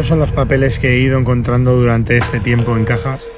son los papeles que he ido encontrando durante este tiempo en cajas.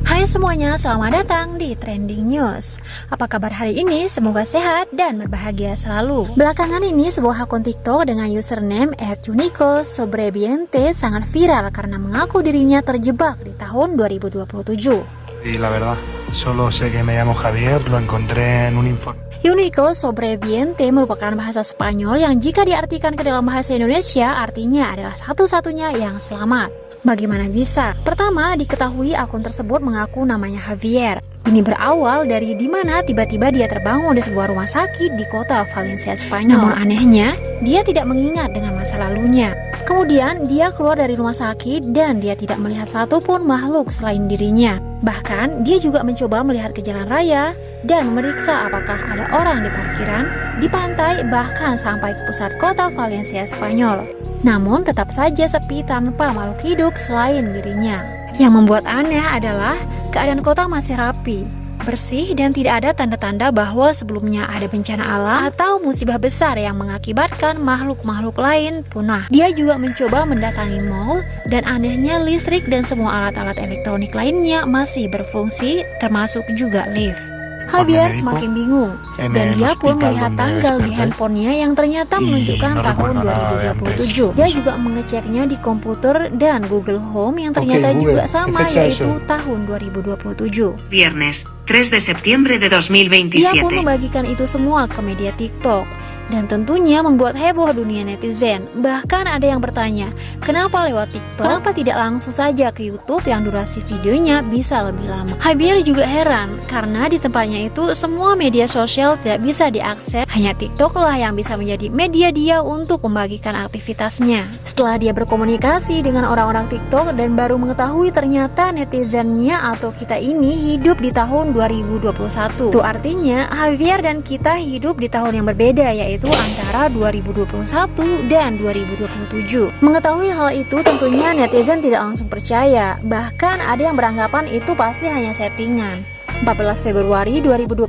Hai semuanya, selamat datang di Trending News. Apa kabar hari ini? Semoga sehat dan berbahagia selalu. Belakangan ini sebuah akun TikTok dengan username @unicosobreviente sangat viral karena mengaku dirinya terjebak di tahun 2027. Y la verdad, solo sé que me llamo Javier, lo encontré en un informe. Unico sobreviviente merupakan bahasa Spanyol yang jika diartikan ke dalam bahasa Indonesia artinya adalah satu-satunya yang selamat. Bagaimana bisa? Pertama, diketahui akun tersebut mengaku namanya Javier. Ini berawal dari dimana tiba-tiba dia terbangun di sebuah rumah sakit di kota Valencia, Spanyol. Namun anehnya, dia tidak mengingat dengan masa lalunya. Kemudian, dia keluar dari rumah sakit dan dia tidak melihat satupun makhluk selain dirinya. Bahkan, dia juga mencoba melihat ke jalan raya dan memeriksa apakah ada orang di parkiran, di pantai, bahkan sampai ke pusat kota Valencia, Spanyol. Namun, tetap saja sepi tanpa makhluk hidup selain dirinya. Yang membuat aneh adalah keadaan kota masih rapi, bersih, dan tidak ada tanda-tanda bahwa sebelumnya ada bencana alam atau musibah besar yang mengakibatkan makhluk-makhluk lain punah. Dia juga mencoba mendatangi mall, dan anehnya listrik dan semua alat-alat elektronik lainnya masih berfungsi, termasuk juga lift. Javier semakin bingung, dan dia pun melihat tanggal di handphonenya yang ternyata menunjukkan tahun 2027. Dia juga mengeceknya di komputer dan Google Home yang ternyata juga sama, yaitu tahun 2027. Viernes, 3 de septiembre de Dia 2027. pun membagikan itu semua ke media TikTok, dan tentunya membuat heboh dunia netizen. Bahkan ada yang bertanya, kenapa lewat TikTok? Kenapa tidak langsung saja ke YouTube yang durasi videonya bisa lebih lama? Javier juga heran, karena di tempatnya itu semua media sosial tidak bisa diakses. Hanya TikTok lah yang bisa menjadi media dia untuk membagikan aktivitasnya. Setelah dia berkomunikasi dengan orang-orang TikTok dan baru mengetahui ternyata netizennya atau kita ini hidup di tahun 2021. Itu artinya Javier dan kita hidup di tahun yang berbeda, yaitu antara 2021 dan 2027. Mengetahui hal itu tentunya netizen tidak langsung percaya. Bahkan ada yang beranggapan itu pasti hanya settingan. 14 Februari 2021,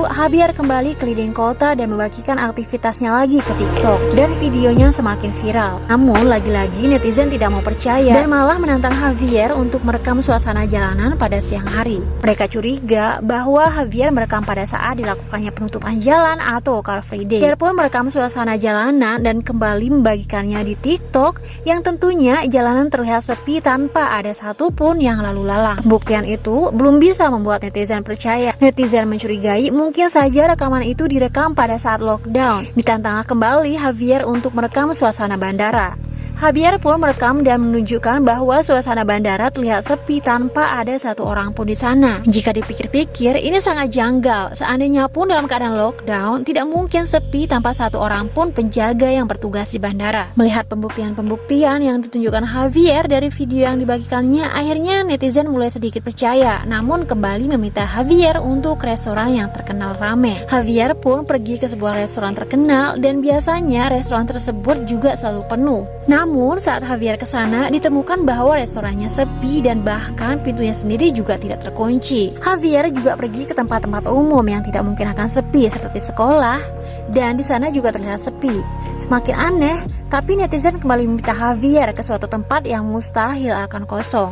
Javier kembali keliling kota dan membagikan aktivitasnya lagi ke TikTok, dan videonya semakin viral. Namun lagi-lagi netizen tidak mau percaya dan malah menantang Javier untuk merekam suasana jalanan pada siang hari. Mereka curiga bahwa Javier merekam pada saat dilakukannya penutupan jalan atau Car Free Day. Javier pun merekam suasana jalanan dan kembali membagikannya di TikTok, yang tentunya jalanan terlihat sepi tanpa ada satupun yang lalu lalang. Pembuktian itu belum bisa membuat netizen percaya. Netizen mencurigai mungkin saja rekaman itu direkam pada saat lockdown. Ditantang kembali Javier untuk merekam suasana bandara. Javier pun merekam dan menunjukkan bahwa suasana bandara terlihat sepi tanpa ada satu orang pun di sana. Jika dipikir-pikir, ini sangat janggal. Seandainya pun dalam keadaan lockdown, tidak mungkin sepi tanpa satu orang pun penjaga yang bertugas di bandara. Melihat pembuktian-pembuktian yang ditunjukkan Javier dari video yang dibagikannya, akhirnya netizen mulai sedikit percaya, namun kembali meminta Javier untuk restoran yang terkenal ramai. Javier pun pergi ke sebuah restoran terkenal, dan biasanya restoran tersebut juga selalu penuh. Namun saat Javier ke sana, ditemukan bahwa restorannya sepi dan bahkan pintunya sendiri juga tidak terkunci. Javier juga pergi ke tempat-tempat umum yang tidak mungkin akan sepi seperti sekolah, dan di sana juga terlihat sepi. Semakin aneh, tapi netizen kembali meminta Javier ke suatu tempat yang mustahil akan kosong.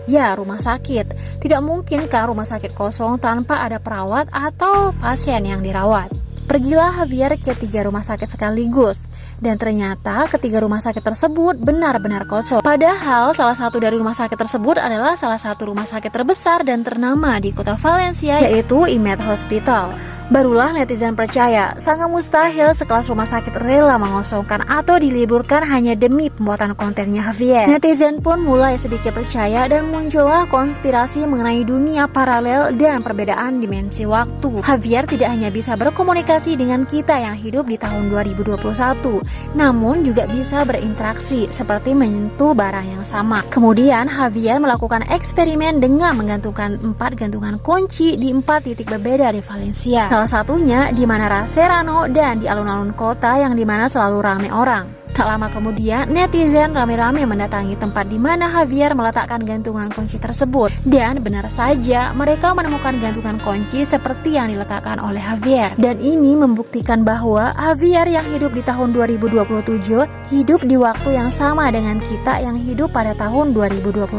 Ya, rumah sakit. Tidak mungkin kan rumah sakit kosong tanpa ada perawat atau pasien yang dirawat. Pergilah Javier ke 3 rumah sakit sekaligus, dan ternyata ketiga rumah sakit tersebut benar-benar kosong. Padahal salah satu dari rumah sakit tersebut adalah salah satu rumah sakit terbesar dan ternama di kota Valencia, yaitu IMED Hospital. Barulah netizen percaya, sangat mustahil sekelas rumah sakit rela mengosongkan atau diliburkan hanya demi pembuatan kontennya Javier. Netizen pun mulai sedikit percaya dan muncullah konspirasi mengenai dunia paralel dan perbedaan dimensi waktu. Javier tidak hanya bisa berkomunikasi dengan kita yang hidup di tahun 2021, namun juga bisa berinteraksi seperti menyentuh barang yang sama. Kemudian Javier melakukan eksperimen dengan menggantungkan 4 gantungan kunci di 4 titik berbeda di Valencia. Salah satunya di Manara Serrano dan di alun-alun kota yang dimana selalu ramai orang. Tak lama kemudian, netizen rame-rame mendatangi tempat di mana Javier meletakkan gantungan kunci tersebut. Dan benar saja, mereka menemukan gantungan kunci seperti yang diletakkan oleh Javier. Dan ini membuktikan bahwa Javier yang hidup di tahun 2027 hidup di waktu yang sama dengan kita yang hidup pada tahun 2021.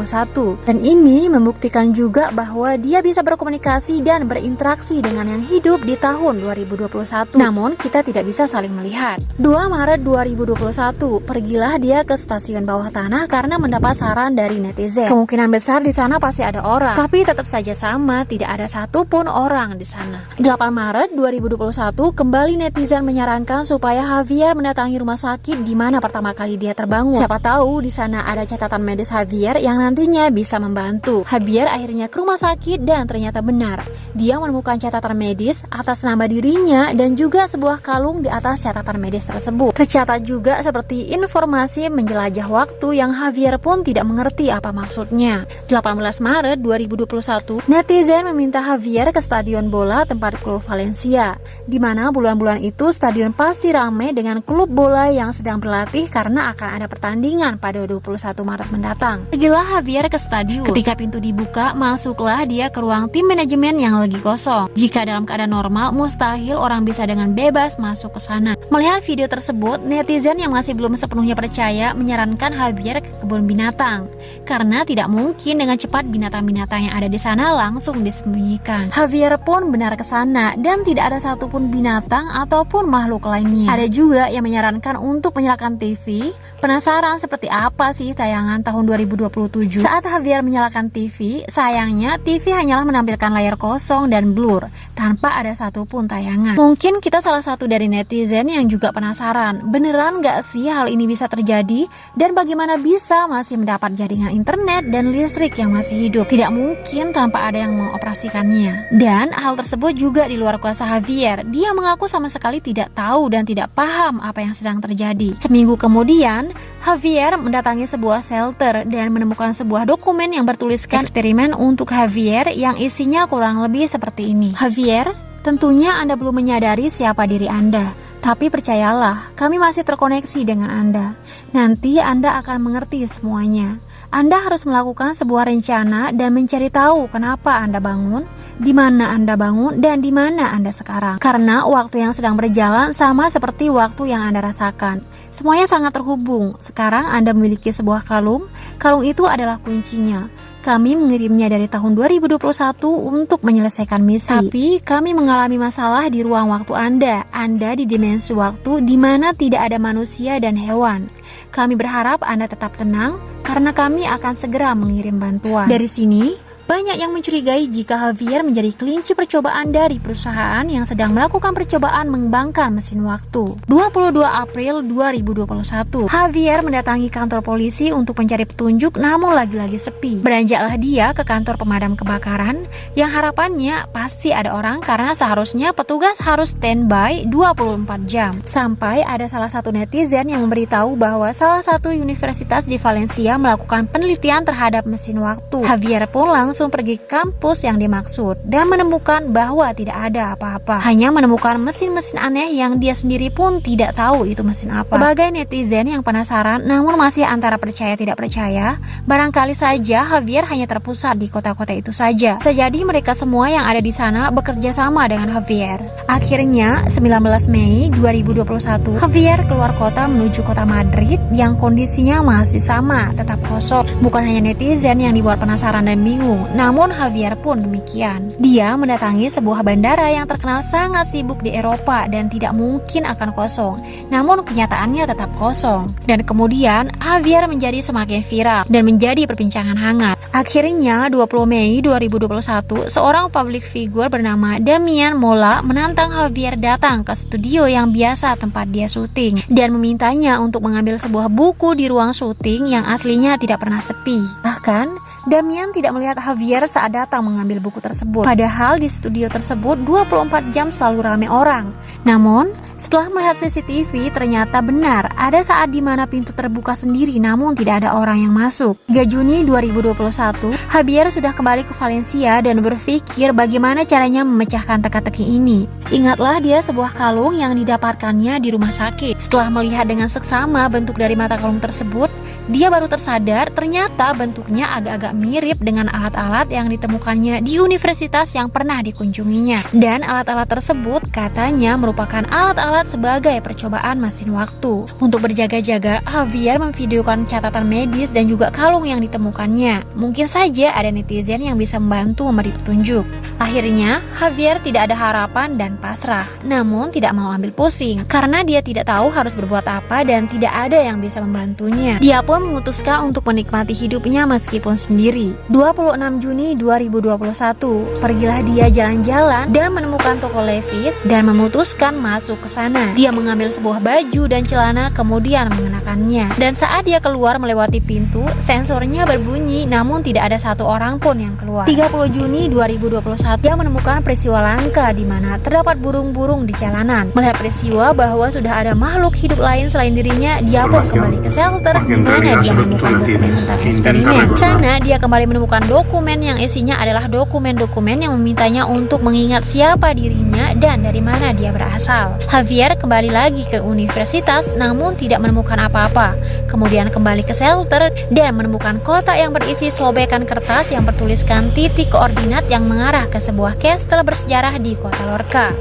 Dan ini membuktikan juga bahwa dia bisa berkomunikasi dan berinteraksi dengan yang hidup di tahun 2021. Namun, kita tidak bisa saling melihat. 2 Maret 2021, pergilah dia ke stasiun bawah tanah karena mendapat saran dari netizen. Kemungkinan besar di sana pasti ada orang, tapi tetap saja sama, tidak ada satupun orang di sana. 8 Maret 2021, kembali netizen menyarankan supaya Javier mendatangi rumah sakit di mana pertama kali dia terbangun. Siapa tahu di sana ada catatan medis Javier yang nantinya bisa membantu. Javier akhirnya ke rumah sakit dan ternyata benar. Dia menemukan catatan medis atas nama dirinya dan juga sebuah kalung di atas catatan medis tersebut. Tercatat juga seperti informasi menjelajah waktu yang Javier pun tidak mengerti apa maksudnya. 18 Maret 2021, netizen meminta Javier ke stadion bola tempat klub Valencia, di mana bulan-bulan itu stadion pasti ramai dengan klub bola yang sedang berlatih karena akan ada pertandingan pada 21 Maret mendatang. Pergilah Javier ke stadion. Ketika pintu dibuka, masuklah dia ke ruang tim manajemen yang lagi kosong. Jika dalam keadaan normal, mustahil orang bisa dengan bebas masuk ke sana. Melihat video tersebut, netizen yang masih belum sepenuhnya percaya menyarankan Javier ke kebun binatang karena tidak mungkin dengan cepat binatang-binatang yang ada di sana langsung disembunyikan. Javier pun benar ke sana dan tidak ada satupun binatang ataupun makhluk lainnya. Ada juga yang menyarankan untuk menyalakan TV. Penasaran seperti apa sih tayangan tahun 2027? Saat Javier menyalakan TV, sayangnya TV hanyalah menampilkan layar kosong dan blur tanpa ada satupun tayangan. Mungkin kita salah satu dari netizen yang juga penasaran, beneran gak sih hal ini bisa terjadi? Dan bagaimana bisa masih mendapat jaringan internet dan listrik yang masih hidup? Tidak mungkin tanpa ada yang mengoperasikannya. Dan hal tersebut juga di luar kuasa Javier. Dia mengaku sama sekali tidak tahu dan tidak paham apa yang sedang terjadi. Seminggu kemudian, Javier mendatangi sebuah shelter dan menemukan sebuah dokumen yang bertuliskan eksperimen untuk Javier yang isinya kurang lebih seperti ini. Javier, tentunya Anda belum menyadari siapa diri Anda, tapi percayalah, kami masih terkoneksi dengan Anda. Nanti Anda akan mengerti semuanya. Anda harus melakukan sebuah rencana dan mencari tahu kenapa Anda bangun, di mana Anda bangun, dan di mana Anda sekarang. Karena waktu yang sedang berjalan sama seperti waktu yang Anda rasakan. Semuanya sangat terhubung. Sekarang Anda memiliki sebuah kalung. Kalung itu adalah kuncinya. Kami mengirimnya dari tahun 2021 untuk menyelesaikan misi. Tapi kami mengalami masalah di ruang waktu Anda. Anda di dimensi waktu di mana tidak ada manusia dan hewan. Kami berharap Anda tetap tenang karena kami akan segera mengirim bantuan. Dari sini, banyak yang mencurigai jika Javier menjadi kelinci percobaan dari perusahaan yang sedang melakukan percobaan mengembangkan mesin waktu. 22 April 2021, Javier mendatangi kantor polisi untuk mencari petunjuk, namun lagi-lagi sepi. Beranjaklah dia ke kantor pemadam kebakaran yang harapannya pasti ada orang karena seharusnya petugas harus standby 24 jam. Sampai ada salah satu netizen yang memberitahu bahwa salah satu universitas di Valencia melakukan penelitian terhadap mesin waktu. Javier pun langsung pergi ke kampus yang dimaksud dan menemukan bahwa tidak ada apa-apa. Hanya menemukan mesin-mesin aneh yang dia sendiri pun tidak tahu itu mesin apa. Sebagai netizen yang penasaran namun masih antara percaya tidak percaya, barangkali saja Javier hanya terpusat di kota-kota itu saja. Sejadi mereka semua yang ada di sana bekerja sama dengan Javier. Akhirnya 19 Mei 2021, Javier keluar kota menuju kota Madrid yang kondisinya masih sama, tetap kosong. Bukan hanya netizen yang dibuat penasaran dan bingung, namun Javier pun demikian. Dia mendatangi sebuah bandara yang terkenal sangat sibuk di Eropa dan tidak mungkin akan kosong. Namun kenyataannya tetap kosong. Dan kemudian Javier menjadi semakin viral dan menjadi perbincangan hangat. Akhirnya 20 Mei 2021, seorang public figure bernama Damian Mola menantang Javier datang ke studio yang biasa tempat dia syuting dan memintanya untuk mengambil sebuah buku di ruang syuting yang aslinya tidak pernah sepi. Bahkan Damian tidak melihat Javier saat datang mengambil buku tersebut. Padahal di studio tersebut 24 jam selalu ramai orang. Namun, setelah melihat CCTV, ternyata benar ada saat di mana pintu terbuka sendiri namun tidak ada orang yang masuk. 3 Juni 2021, Javier sudah kembali ke Valencia dan berpikir bagaimana caranya memecahkan teka-teki ini. Ingatlah dia sebuah kalung yang didapatkannya di rumah sakit. Setelah melihat dengan seksama bentuk dari mata kalung tersebut, dia baru tersadar ternyata bentuknya agak-agak mirip dengan alat-alat yang ditemukannya di universitas yang pernah dikunjunginya. Dan alat-alat tersebut katanya merupakan alat-alat sebagai percobaan mesin waktu. Untuk berjaga-jaga, Javier memvideokan catatan medis dan juga kalung yang ditemukannya. Mungkin saja ada netizen yang bisa membantu memberi petunjuk. Akhirnya, Javier tidak ada harapan dan pasrah, namun tidak mau ambil pusing karena dia tidak tahu harus berbuat apa dan tidak ada yang bisa membantunya. Dia pun memutuskan untuk menikmati hidupnya meskipun sendiri. 26 Juni 2021, pergilah dia jalan-jalan dan menemukan toko Levi's dan memutuskan masuk ke sana. Dia mengambil sebuah baju dan celana kemudian mengenakannya. Dan saat dia keluar melewati pintu, sensornya berbunyi namun tidak ada satu orang pun yang keluar. 30 Juni 2021, dia menemukan peristiwa langka di mana terdapat burung-burung di jalanan. Melihat peristiwa bahwa sudah ada makhluk hidup lain selain dirinya, dia pun kembali ke shelter di mana dia menemukan dokumen tentang eksperimen. Di sana dia kembali menemukan dokumen yang isinya adalah dokumen-dokumen yang memintanya untuk mengingat siapa dirinya dan dari mana dia berasal. Javier kembali lagi ke universitas namun tidak menemukan apa-apa. Kemudian kembali ke shelter dan menemukan kotak yang berisi sobekan kertas yang bertuliskan titik koordinat yang mengarah ke sebuah kastel bersejarah di kota Lorca.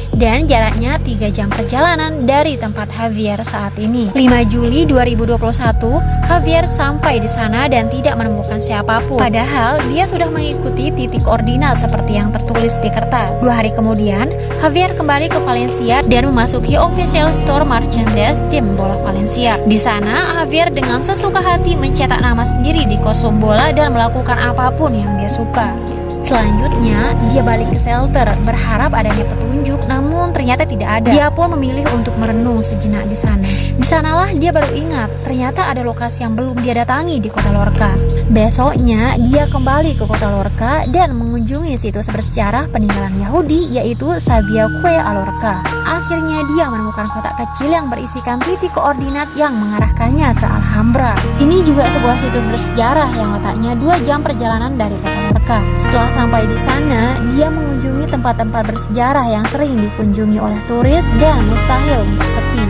Dan jaraknya 3 jam perjalanan dari tempat Javier saat ini. 5 Juli 2021, Javier sampai di sana dan tidak menemukan siapapun. Padahal dia sudah mengikuti titik koordinat seperti yang tertulis di kertas. 2 hari kemudian, Javier kembali ke Valencia dan memasuki official store merchandise tim bola Valencia. Di sana, Javier dengan sesuka hati mencetak nama sendiri di kostum bola dan melakukan apapun yang dia suka. Selanjutnya, dia balik ke shelter berharap adanya petunjuk, namun ternyata tidak ada. Dia pun memilih untuk merenung sejenak di sana. Di sanalah dia baru ingat, ternyata ada lokasi yang belum dia datangi di kota Lorca. Besoknya, dia kembali ke kota Lorca dan mengunjungi situs bersejarah peninggalan Yahudi yaitu Sabiaque a Lorca. Akhirnya dia menemukan kotak kecil yang berisikan titik koordinat yang mengarahkannya ke Alhambra. Ini juga sebuah situs bersejarah yang letaknya 2 jam perjalanan dari kota Lorca. Setelah sampai di sana, dia mengunjungi tempat-tempat bersejarah yang sering dikunjungi oleh turis dan mustahil untuk sepi.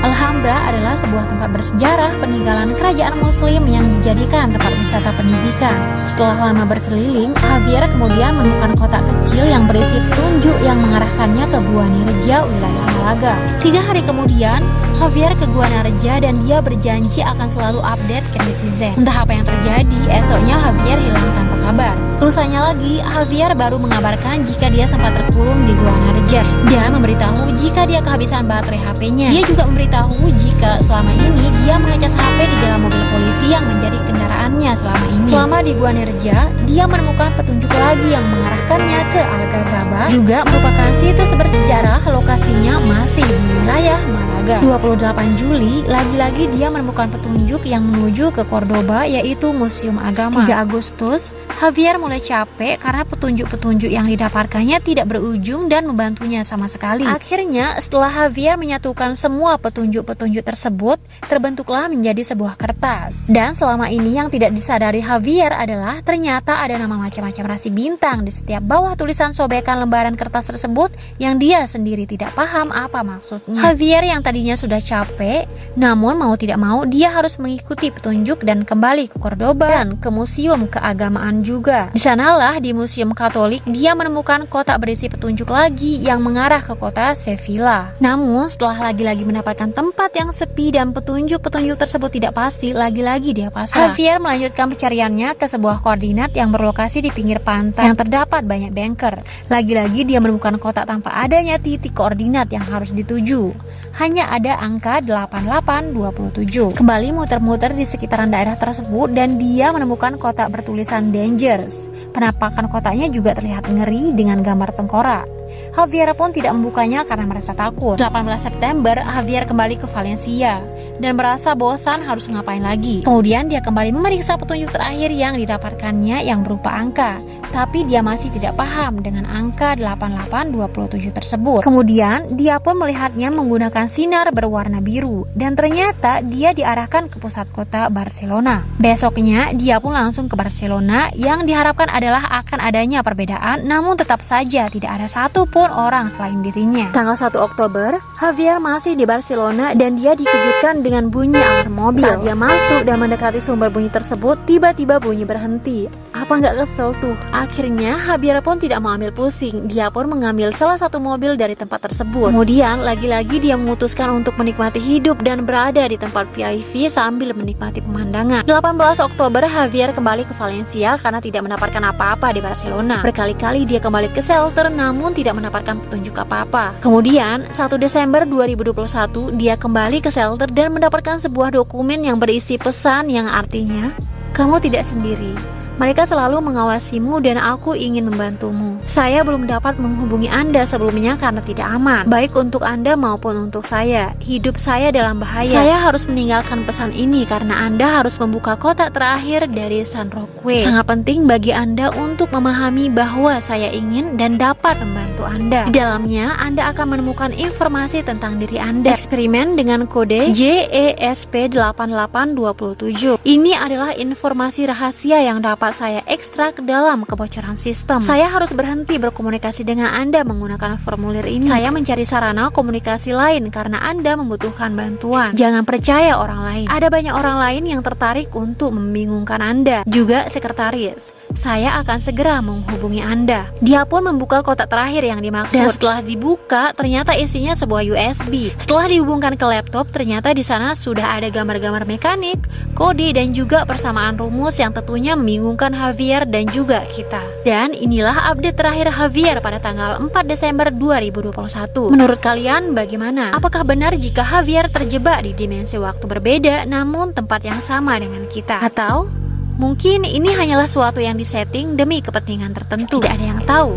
Alhambra adalah sebuah tempat bersejarah peninggalan kerajaan muslim yang dijadikan tempat wisata pendidikan. Setelah lama berkeliling, Javier kemudian menemukan kotak kecil yang berisi petunjuk yang mengarahkannya ke Gua Nerja, wilayah Malaga. 3 hari kemudian, Javier ke Gua Nerja dan dia berjanji akan selalu update ke netizen. Entah apa yang terjadi, esoknya Javier hilang tanpa kabar. Lusanya lagi, Javier baru mengabarkan jika dia sempat terkurung di Gua Nerja. Dia memberitahu jika dia kehabisan baterai HP-nya. Dia juga memberitahu jika selama ini dia mengecas HP di dalam mobil polisi yang menjadi kendaraannya selama ini. Selama di Gua Nerja, dia menemukan petunjuk lagi yang mengarahkannya ke Alcazaba, juga merupakan situs bersejarah, lokasinya masih di wilayah Malaga. 28 Juli, lagi-lagi dia menemukan petunjuk yang menuju ke Cordoba yaitu Museum Agama. 3 Agustus, Javier mulai capek karena petunjuk-petunjuk yang didapatkannya tidak berujung dan membantunya sama sekali. Akhirnya, setelah Javier menyatukan semua petunjuk-petunjuk tersebut, terbentuklah menjadi sebuah kertas. Dan selama ini yang tidak disadari Javier adalah ternyata ada nama macam-macam rasi bintang di setiap bawah tulisan sobekan lembaran kertas tersebut yang dia sendiri tidak paham apa maksudnya. Javier yang tadinya sudah capek, namun mau tidak mau dia harus mengikuti petunjuk dan kembali ke Cordoba dan ke museum keagamaan juga. Di sanalah di museum Katolik dia menemukan kotak berisi petunjuk lagi yang mengarah ke kota Sevilla. Namun setelah lagi-lagi mendapatkan tempat yang sepi dan petunjuk-petunjuk tersebut tidak pasti, lagi-lagi dia pasrah. Javier melanjutkan pencariannya ke sebuah koordinat yang berlokasi di pinggir pantai yang terdapat banyak banker. Lagi-lagi dia menemukan kotak tanpa adanya titik koordinat yang harus dituju. Hanya ada angka 8827. Kembali muter-muter di sekitaran daerah tersebut dan dia menemukan kotak bertulisan Dangers. Penampakan kotaknya juga terlihat ngeri dengan gambar tengkorak. Javier pun tidak membukanya karena merasa takut. 18 September, Javier kembali ke Valencia. dan merasa bosan harus ngapain lagi. Kemudian dia kembali memeriksa petunjuk terakhir yang didapatkannya yang berupa angka, tapi dia masih tidak paham dengan angka 8827 tersebut. Kemudian dia pun melihatnya menggunakan sinar berwarna biru dan ternyata dia diarahkan ke pusat kota Barcelona. Besoknya dia pun langsung ke Barcelona yang diharapkan adalah akan adanya perbedaan, namun tetap saja tidak ada satupun orang selain dirinya. Tanggal 1 Oktober, Javier masih di Barcelona dan dia dikejutkan dengan bunyi alarm mobil. Saat dia masuk dan mendekati sumber bunyi tersebut, tiba-tiba bunyi berhenti. Apa nggak kesel tuh? Akhirnya Javier pun tidak mau ambil pusing. Dia pun mengambil salah satu mobil dari tempat tersebut. Kemudian lagi-lagi dia memutuskan untuk menikmati hidup dan berada di tempat VIP sambil menikmati pemandangan. 18 Oktober Javier kembali ke Valencia karena tidak mendapatkan apa-apa di Barcelona. Berkali-kali dia kembali ke shelter namun tidak mendapatkan petunjuk apa-apa. Kemudian 1 Desember 2021 dia kembali ke shelter dan mendapatkan sebuah dokumen yang berisi pesan yang artinya, "Kamu tidak sendiri. Mereka selalu mengawasimu dan aku ingin membantumu. Saya belum dapat menghubungi Anda sebelumnya karena tidak aman, baik untuk Anda maupun untuk saya. Hidup saya dalam bahaya. Saya harus meninggalkan pesan ini karena Anda harus membuka kotak terakhir dari San Roque. Sangat penting bagi Anda untuk memahami bahwa saya ingin dan dapat membantu Anda. Di dalamnya, Anda akan menemukan informasi tentang diri Anda. Eksperimen dengan kode JESP8827. Ini adalah informasi rahasia yang dapat saya ekstrak dalam kebocoran sistem. Saya harus berhenti berkomunikasi dengan Anda menggunakan formulir ini. Saya mencari sarana komunikasi lain karena Anda membutuhkan bantuan. Jangan percaya orang lain. Ada banyak orang lain yang tertarik untuk membingungkan Anda. Juga sekretaris. Saya akan segera menghubungi Anda." Dia pun membuka kotak terakhir yang dimaksud. Dan setelah dibuka, ternyata isinya sebuah USB. Setelah dihubungkan ke laptop, ternyata di sana sudah ada gambar-gambar mekanik, kode, dan juga persamaan rumus yang tentunya membingungkan Javier dan juga kita. Dan inilah update terakhir Javier pada tanggal 4 Desember 2021. Menurut kalian bagaimana? Apakah benar jika Javier terjebak di dimensi waktu berbeda namun tempat yang sama dengan kita? Atau mungkin ini hanyalah suatu yang disetting demi kepentingan tertentu. Tidak ada yang tahu.